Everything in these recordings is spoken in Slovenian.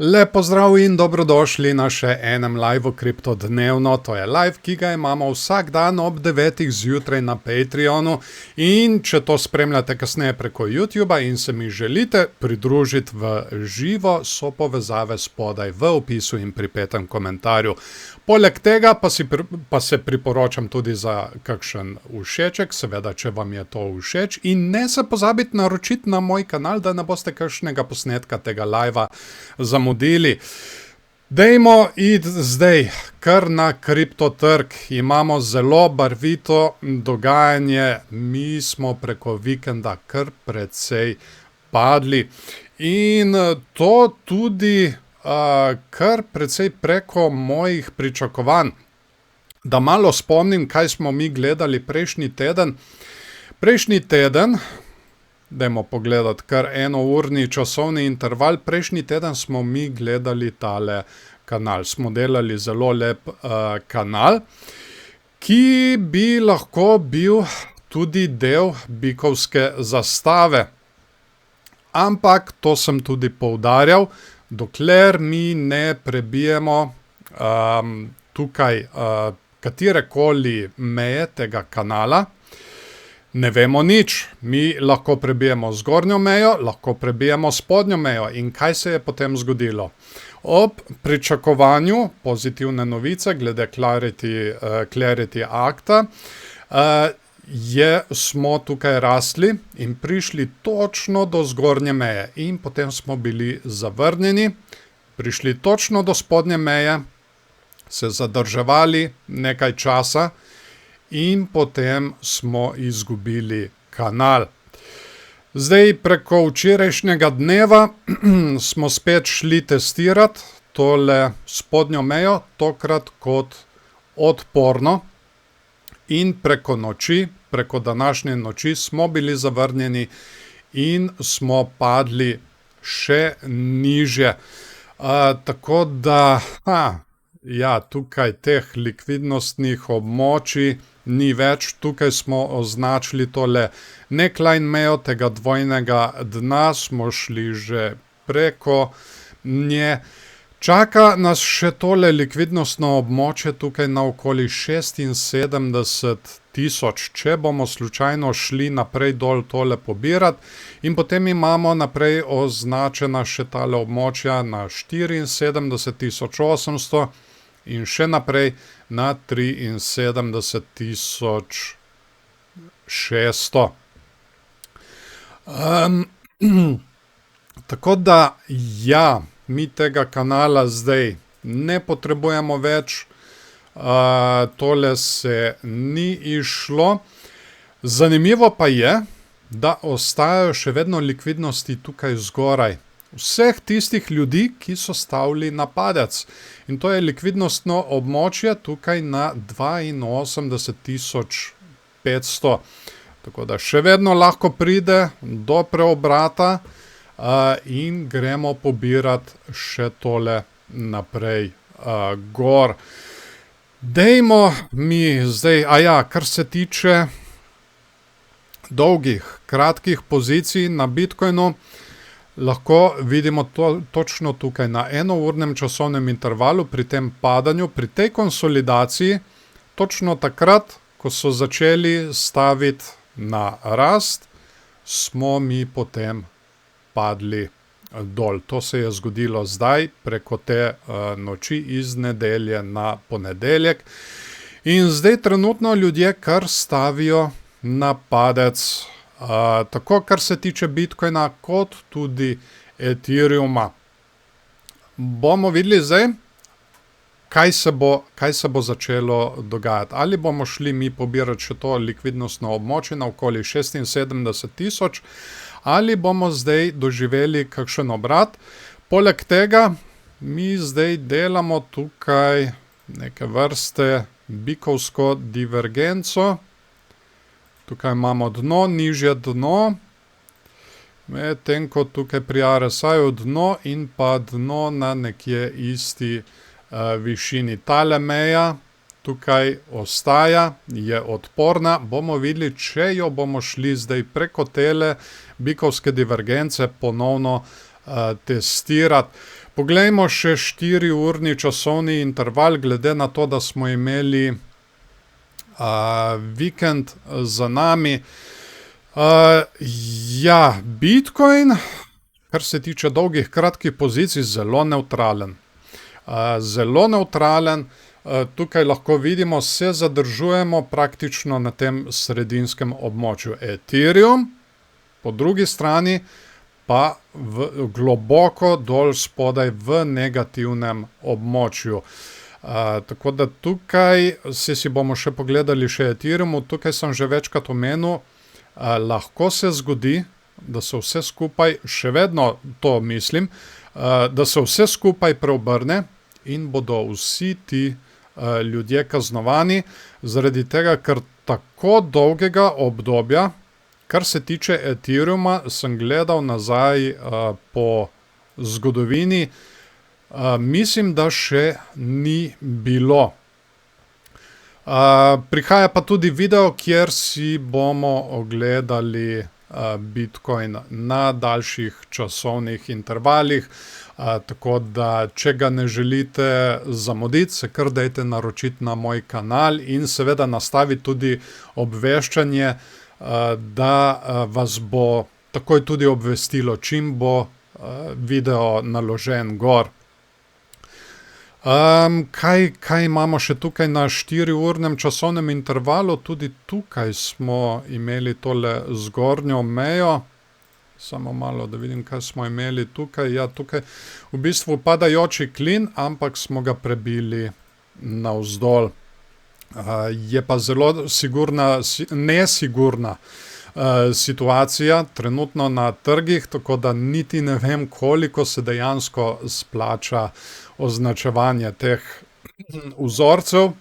Lep pozdrav in dobrodošli na še enem liveu Kripto dnevno. To je live, ki ga imamo vsak dan ob 9. zjutraj na Patreonu. In če to spremljate kasneje preko YouTubea in se mi želite pridružiti v živo, so povezave spodaj v opisu in pripetem komentarju. Poleg tega pa se priporočam tudi za kakšen všeček, seveda, če vam je to všeč. In ne se pozabiti naročiti na moj kanal, da ne boste kakšnega posnetka tega livea zamudili. Dajmo iti zdaj kar na kriptotrg. Imamo zelo barvito dogajanje. Mi smo preko vikenda kar precej padli. In to tudi kar precej preko mojih pričakovanj. Da malo spomnim, kaj smo mi gledali prejšnji teden. Prejšnji teden, dajmo pogledati kar enourni časovni interval, prejšnji teden smo mi gledali tale kanal. Smo delali zelo lep kanal, ki bi lahko bil tudi del bikovske zastave. Ampak to sem tudi poudarjal, dokler mi ne prebijemo tukaj katerekoli meje tega kanala, ne vemo nič. Mi lahko prebijemo zgornjo mejo, lahko prebijemo spodnjo mejo. In kaj se je potem zgodilo? Ob pričakovanju pozitivne novice glede Clarity Acta smo tukaj rasli in prišli točno do zgornje meje. In potem smo bili zavrnjeni, prišli točno do spodnje meje, se zadrževali nekaj časa in potem smo izgubili kanal. Zdaj preko včerajšnjega dneva smo spet šli testirati tole spodnjo mejo, tokrat kot odporno. In preko noči, preko današnje noči smo bili zavrnjeni in smo padli še nižje. Tako da, tukaj teh likvidnostnih območij ni več. Tukaj smo označili tole neckline mejo, tega dvojnega dna, smo šli že preko nje. Čaka nas še tole likvidnostno območje tukaj na okoli 76.000, če bomo slučajno šli naprej dol tole pobirati. In potem imamo naprej označena še tale območja na 74.800 in še naprej na 73.600. Tako da, mi tega kanala zdaj ne potrebujemo več, tole se ni izšlo. Zanimivo pa je, da ostajajo še vedno likvidnosti tukaj zgoraj. Vseh tistih ljudi, ki so stavili na padec. In to je likvidnostno območje tukaj na 82.500. Tako da še vedno lahko pride do preobrata. In gremo pobirati še tole naprej gor. Dajmo mi zdaj, kar se tiče dolgih, kratkih pozicij na Bitcoinu, lahko vidimo točno tukaj na enournem časovnem intervalu pri tem padanju, pri tej konsolidaciji, točno takrat, ko so začeli staviti na rast, smo mi potem padli dol. To se je zgodilo zdaj, preko te noči iz nedelje na ponedeljek. In zdaj trenutno ljudje kar stavijo na padec, tako kar se tiče Bitcoina, kot tudi Ethereuma. Bomo videli zdaj, kaj se bo začelo dogajati. Ali bomo šli mi pobirati še to likvidnostno območje na okoli 76.000, ali bomo zdaj doživeli kakšen obrat. Poleg tega mi zdaj delamo tukaj neke vrste bikovsko divergenco. Tukaj imamo dno, nižje dno, medtem ko tukaj pri RSI-ju dno in pa dno na nekje isti višini. Tale meja tukaj ostaja, je odporna. Bomo videli, če jo bomo šli zdaj preko tele bikovske divergence ponovno testirati. Poglejmo še 4-urni časovni interval, glede na to, da smo imeli vikend za nami. Ja, Bitcoin, kar se tiče dolgih, kratkih pozicij, zelo nevtralen. Zelo nevtralen. Tukaj lahko vidimo, se zadržujemo praktično na tem sredinskem območju. Ethereum, po drugi strani, pa globoko dol spodaj v negativnem območju. Tako da tukaj si bomo še pogledali še Ethereumu. Tukaj sem že večkrat omenil, lahko se zgodi, da se vse skupaj, še vedno to mislim, da se vse skupaj preobrne in bodo vsi ti ljudje kaznovani, zaradi tega, ker tako dolgega obdobja, kar se tiče Ethereuma, sem gledal nazaj po zgodovini, mislim, da še ni bilo. Prihaja pa tudi video, kjer si bomo ogledali Bitcoin na daljših časovnih intervalih, tako da, če ga ne želite zamuditi, se kar dajte naročiti na moj kanal in seveda nastaviti tudi obveščanje, da vas bo takoj tudi obvestilo, čim bo video naložen gor. Kaj imamo še tukaj na 4-urnem časovnem intervalu? Tudi tukaj smo imeli tole zgornjo mejo. Samo malo, da vidim, kaj smo imeli tukaj. Ja, tukaj v bistvu padajoči klin, ampak smo ga prebili navzdol. Je pa zelo nesigurna situacija trenutno na trgih, tako da niti ne vem, koliko se dejansko splača označevanje teh vzorcev.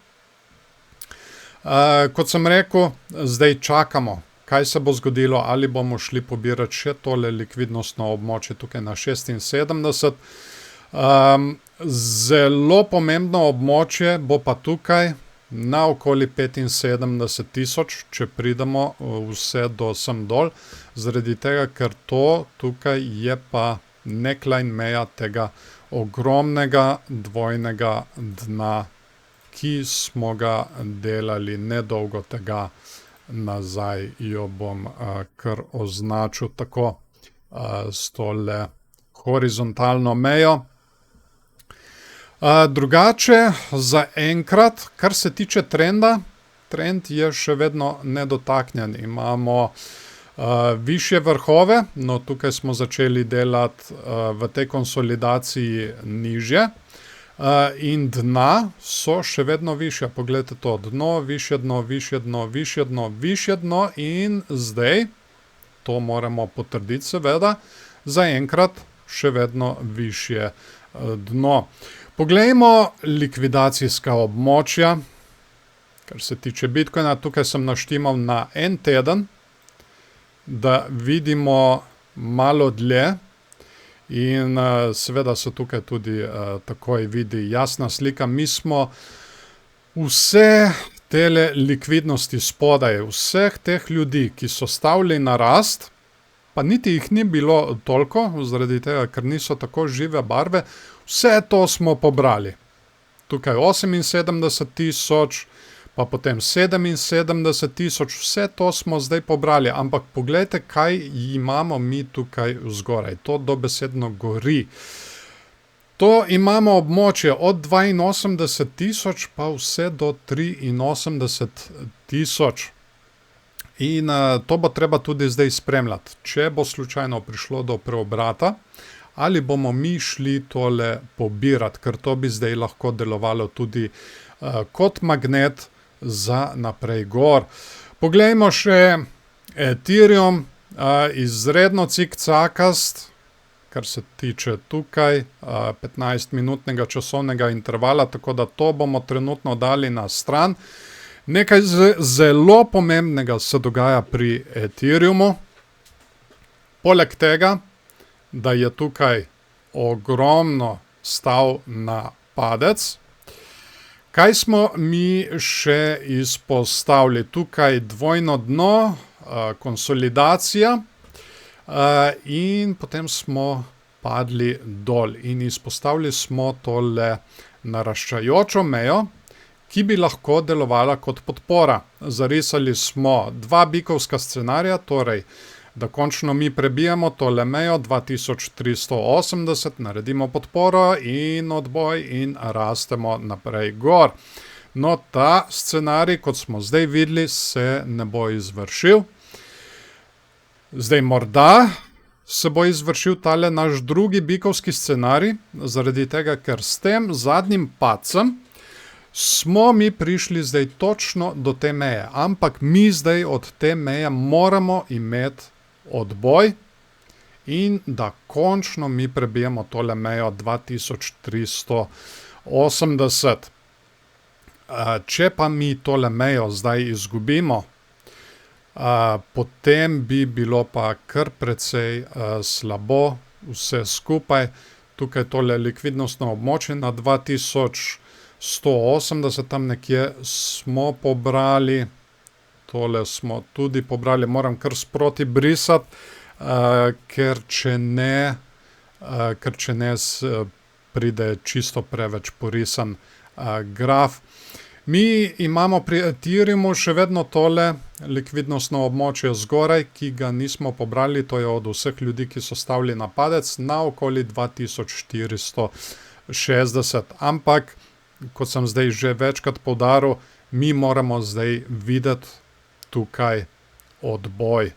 Kot sem rekel, zdaj čakamo, kaj se bo zgodilo, ali bomo šli pobirati še tole likvidnostno območje tukaj na 76. Zelo pomembno območje bo pa tukaj na okoli 75,000, če pridemo vse do sem dol, zaradi tega, ker to tukaj je pa neckline meja tega ogromnega dvojnega dna, ki smo ga delali nedolgo tega nazaj. Jo bom kar označil tako s tole horizontalno mejo. Drugače, za enkrat, kar se tiče trenda, trend je še vedno nedotaknjen. Imamo višje vrhove, no tukaj smo začeli delati v tej konsolidaciji nižje. In dna so še vedno višja. Poglejte to, dno, višje dno, višje dno, višje dno, višje dno in zdaj, to moramo potrditi seveda, zaenkrat še vedno višje dno. Poglejmo likvidacijska območja, kar se tiče Bitcoina. Tukaj sem naštimal na en teden, da vidimo malo dlje. In seveda se tukaj tudi takoj vidi jasna slika. Mi smo vse tele likvidnosti spodaj, vseh teh ljudi, ki so stavili na rast, pa niti jih ni bilo toliko, zaradi tega, ker niso tako žive barve, vse to smo pobrali. Tukaj 78,000, pa potem 77,000, vse to smo zdaj pobrali, ampak poglejte, kaj imamo mi tukaj vzgoraj. To dobesedno gori. To imamo območje od 82,000 pa vse do 83,000. In to bo treba tudi zdaj spremljati. Če bo slučajno prišlo do preobrata, ali bomo mi šli tole pobirati, ker to bi zdaj lahko delovalo tudi kot magnet za naprej gor. Poglejmo še Ethereum, izredno cikcakast, kar se tiče tukaj 15-minutnega časovnega intervala, tako da to bomo trenutno dali na stran. Nekaj zelo pomembnega se dogaja pri Ethereumu. Poleg tega, da je tukaj ogromno stav na padec, kaj smo mi še izpostavili? Tukaj dvojno dno, konsolidacija in potem smo padli dol in izpostavili smo tole naraščajočo mejo, ki bi lahko delovala kot podpora. Zarisali smo dva bikovska scenarija, torej, da končno mi prebijemo tole mejo 2380, naredimo podporo in odboj in rastemo naprej gor. No, ta scenarij, kot smo zdaj videli, se ne bo izvršil. Zdaj morda se bo izvršil tale naš drugi bikovski scenarij, zaradi tega, ker s tem zadnjim padcem smo mi prišli zdaj točno do te meje, ampak mi zdaj od te meje moramo imeti odboj in da končno mi prebijemo tole mejo 2380. Če pa mi tole mejo zdaj izgubimo, potem bi bilo pa kar precej slabo vse skupaj. Tukaj tole likvidnostno območje na 2180, tam nekje smo pobrali, tole smo tudi pobrali, moram kar sproti brisati, ker če ne pride čisto preveč porisan graf. Mi imamo pri Ethereum še vedno tole likvidnostno območje zgoraj, ki ga nismo pobrali, to je od vseh ljudi, ki so stavili na padec, na okoli 2460. Ampak, kot sem zdaj že večkrat poudaril, mi moramo zdaj videti tukaj odboj.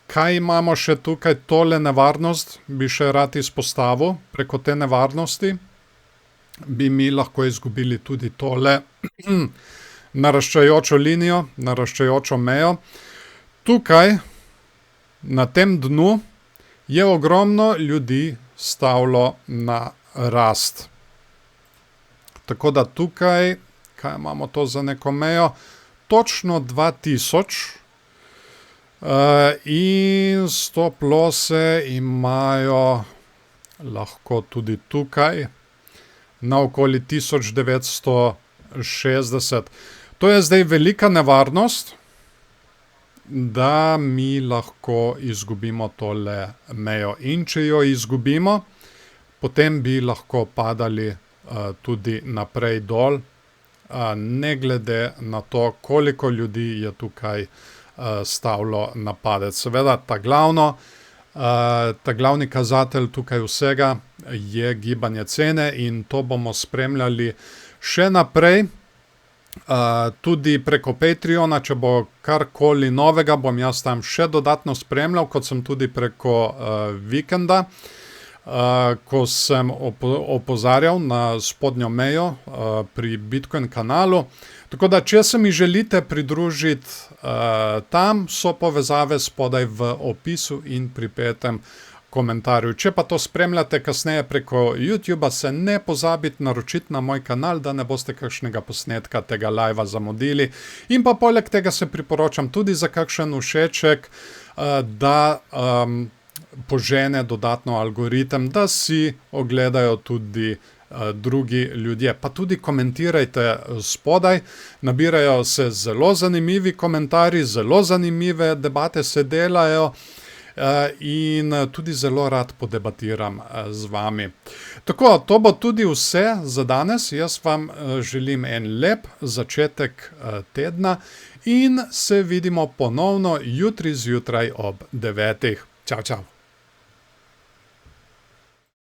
Kaj imamo še tukaj? Tole nevarnost bi še rad izpostavil. Preko te nevarnosti bi mi lahko izgubili tudi tole naraščajočo linijo, naraščajočo mejo. Tukaj, na tem dnu, je ogromno ljudi stavilo na rast. Tako da tukaj, kaj imamo to za neko mejo? Točno 2000 in stop losse imajo lahko tudi tukaj na okoli 1960. To je zdaj velika nevarnost, da mi lahko izgubimo tole mejo. In če jo izgubimo, potem bi lahko padali tudi naprej dol, ne glede na to, koliko ljudi je tukaj stavilo na padec. Seveda, ta glavni kazatelj tukaj vsega je gibanje cene in to bomo spremljali še naprej. Tudi preko Patreona, če bo karkoli novega, bom jaz tam še dodatno spremljal, kot sem tudi preko vikenda, ko sem opozarjal na spodnjo mejo pri Bitcoin kanalu. Tako da, če se mi želite pridružiti tam, so povezave spodaj v opisu in pripetem komentarju. Če pa to spremljate kasneje preko YouTuba, se ne pozabite naročiti na moj kanal, da ne boste kakšnega posnetka tega live zamudili. In pa poleg tega se priporočam tudi za kakšen všeček, da požene dodatno algoritem, da si ogledajo tudi drugi ljudje. Pa tudi komentirajte spodaj, nabirajo se zelo zanimivi komentarji, zelo zanimive debate se delajo in tudi zelo rad podebatiram z vami. Tako, to bo tudi vse za danes. Jaz vam želim en lep začetek tedna in se vidimo ponovno jutri zjutraj ob 9. Čau, čau.